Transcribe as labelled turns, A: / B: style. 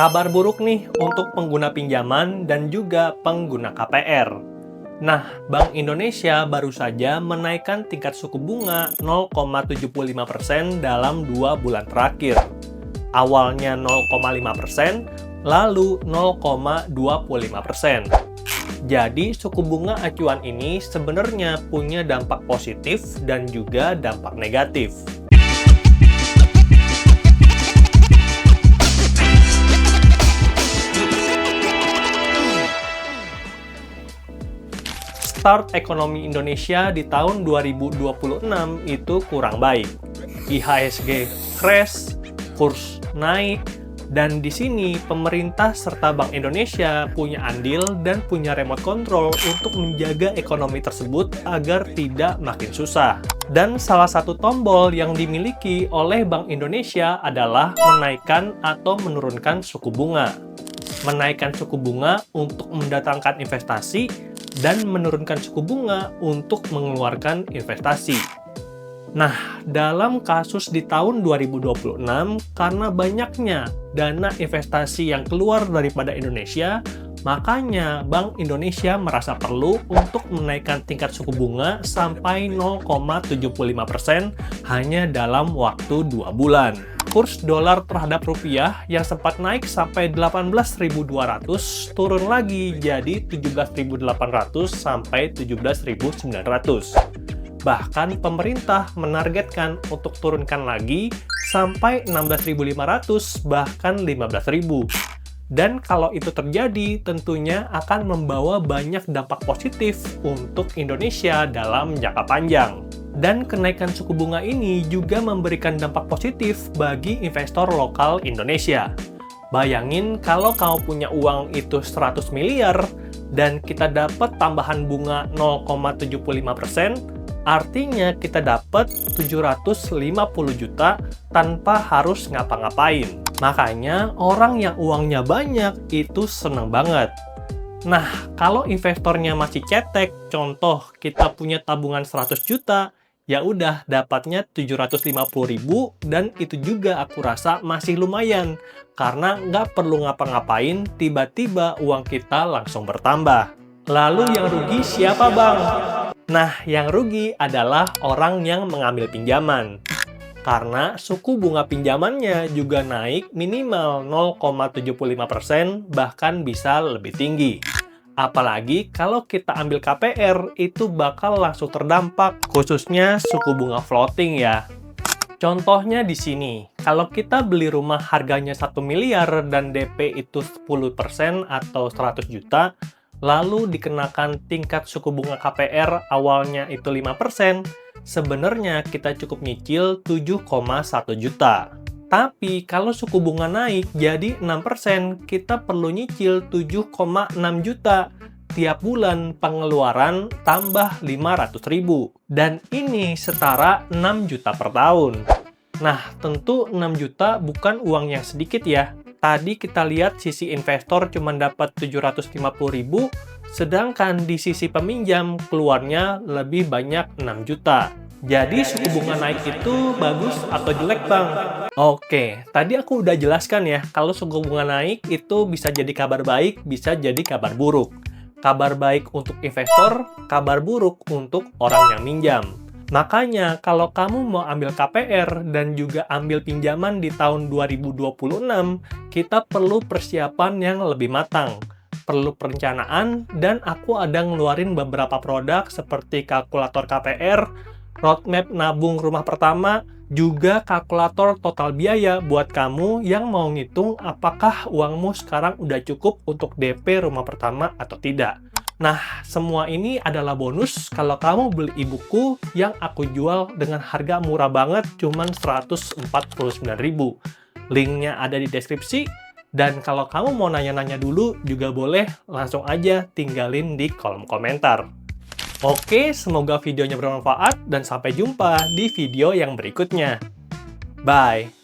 A: Kabar buruk nih untuk pengguna pinjaman dan juga pengguna KPR. Nah, Bank Indonesia baru saja menaikkan tingkat suku bunga 0,75% dalam 2 bulan terakhir. Awalnya 0,5%, lalu 0,25%. Jadi, suku bunga acuan ini sebenarnya punya dampak positif dan juga dampak negatif. Start ekonomi Indonesia di tahun 2026 itu kurang baik. IHSG crash, kurs naik, dan di sini pemerintah serta Bank Indonesia punya andil dan punya remote control untuk menjaga ekonomi tersebut agar tidak makin susah. Dan salah satu tombol yang dimiliki oleh Bank Indonesia adalah menaikkan atau menurunkan suku bunga. Menaikkan suku bunga untuk mendatangkan investasi dan menurunkan suku bunga untuk mengeluarkan investasi. Nah, dalam kasus di tahun 2026, karena banyaknya dana investasi yang keluar daripada Indonesia, makanya Bank Indonesia merasa perlu untuk menaikkan tingkat suku bunga sampai 0,75% hanya dalam waktu 2 bulan. Kurs dolar terhadap rupiah yang sempat naik sampai 18.200 turun lagi jadi 17.800 sampai 17.900. Bahkan pemerintah menargetkan untuk turunkan lagi sampai 16.500 bahkan 15.000. Dan kalau itu terjadi tentunya akan membawa banyak dampak positif untuk Indonesia dalam jangka panjang. Dan kenaikan suku bunga ini juga memberikan dampak positif bagi investor lokal Indonesia. Bayangin kalau kamu punya uang itu 100 miliar dan kita dapat tambahan bunga 0,75%, artinya kita dapat 750 juta tanpa harus ngapa-ngapain. Makanya orang yang uangnya banyak itu seneng banget. Nah, kalau investornya masih cetek, contoh kita punya tabungan 100 juta, ya udah dapatnya 750.000 dan itu juga aku rasa masih lumayan karena nggak perlu ngapa-ngapain tiba-tiba uang kita langsung bertambah. Lalu yang rugi siapa bang? Nah, yang rugi adalah orang yang mengambil pinjaman karena suku bunga pinjamannya juga naik minimal 0,75% bahkan bisa lebih tinggi. Apalagi kalau kita ambil KPR, itu bakal langsung terdampak, khususnya suku bunga floating ya. Contohnya di sini, kalau kita beli rumah harganya 1 miliar dan DP itu 10% atau 100 juta, lalu dikenakan tingkat suku bunga KPR awalnya itu 5%, sebenarnya kita cukup nyicil 7,1 juta. Tapi kalau suku bunga naik jadi 6%, kita perlu nyicil 7,6 juta. Tiap bulan pengeluaran tambah 500.000. Dan ini setara 6 juta per tahun. Nah, tentu 6 juta bukan uang yang sedikit ya. Tadi kita lihat sisi investor cuma dapat 750.000, sedangkan di sisi peminjam keluarnya lebih banyak 6 juta. Jadi suku bunga naik itu bagus atau jelek bang? Oke, tadi aku udah jelaskan ya, kalau suku bunga naik itu bisa jadi kabar baik, bisa jadi kabar buruk. Kabar baik untuk investor, kabar buruk untuk orang yang minjam. Makanya kalau kamu mau ambil KPR dan juga ambil pinjaman di tahun 2026, kita perlu persiapan yang lebih matang. Perlu perencanaan, dan aku ada ngeluarin beberapa produk seperti kalkulator KPR, roadmap nabung rumah pertama, juga kalkulator total biaya buat kamu yang mau ngitung apakah uangmu sekarang udah cukup untuk DP rumah pertama atau tidak. Nah, semua ini adalah bonus kalau kamu beli e-buku yang aku jual dengan harga murah banget, cuman 149.000. Linknya ada di deskripsi, dan kalau kamu mau nanya-nanya dulu juga boleh, langsung aja tinggalin di kolom komentar. Oke, semoga videonya bermanfaat dan sampai jumpa di video yang berikutnya. Bye!